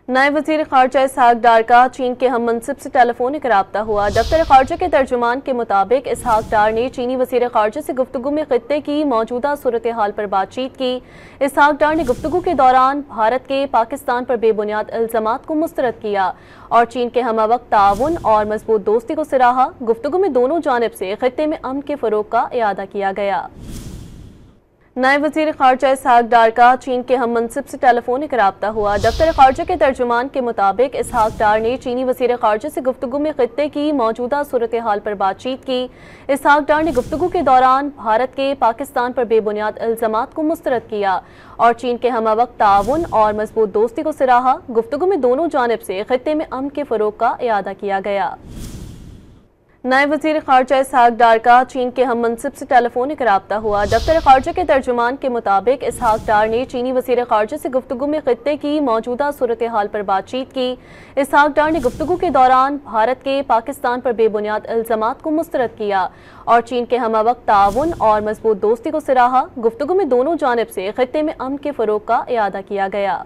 نائب وزیر خارجہ اسحاق ڈار کا چین کے ہم منصب سے ٹیلی فونک رابطہ ہوا۔ دفتر خارجہ کے ترجمان کے مطابق اسحاق ڈار نے چینی وزیر خارجہ سے گفتگو میں خطے کی موجودہ صورتحال پر بات چیت کی۔ اسحاق ڈار نے گفتگو کے دوران بھارت کے پاکستان پر بے بنیاد الزامات کو مسترد کیا اور چین کے ہمہ وقت تعاون اور مضبوط دوستی کو سراہا۔ گفتگو میں دونوں جانب سے خطے میں امن کے فروغ کا اعادہ کیا گیا۔ نائب وزیر خارجہ اسحاق ڈار کا چین کے ہم منصب سے ٹیلی فونک رابطہ ہوا۔ دفتر خارجہ کے ترجمان کے مطابق اسحاق ڈار نے چینی وزیر خارجہ سے گفتگو میں خطے کی موجودہ صورتحال پر بات چیت کی۔ اسحاق ڈار نے گفتگو کے دوران بھارت کے پاکستان پر بے بنیاد الزامات کو مسترد کیا اور چین کے ہمہ وقت تعاون اور مضبوط دوستی کو سراہا۔ گفتگو میں دونوں جانب سے خطے میں امن کے فروغ کا اعادہ کیا گیا۔ نائب وزیر خارجہ اسحاق ڈار کا چین کے ہم منصب سے ٹیلی فونک رابطہ ہوا۔ دفتر خارجہ کے ترجمان کے مطابق اسحاق ڈار نے چینی وزیر خارجہ سے گفتگو میں خطے کی موجودہ صورتحال پر بات چیت کی۔ اسحاق ڈار نے گفتگو کے دوران بھارت کے پاکستان پر بے بنیاد الزامات کو مسترد کیا اور چین کے ہمہ وقت تعاون اور مضبوط دوستی کو سراہا۔ گفتگو میں دونوں جانب سے خطے میں امن کے فروغ کا اعادہ کیا گیا۔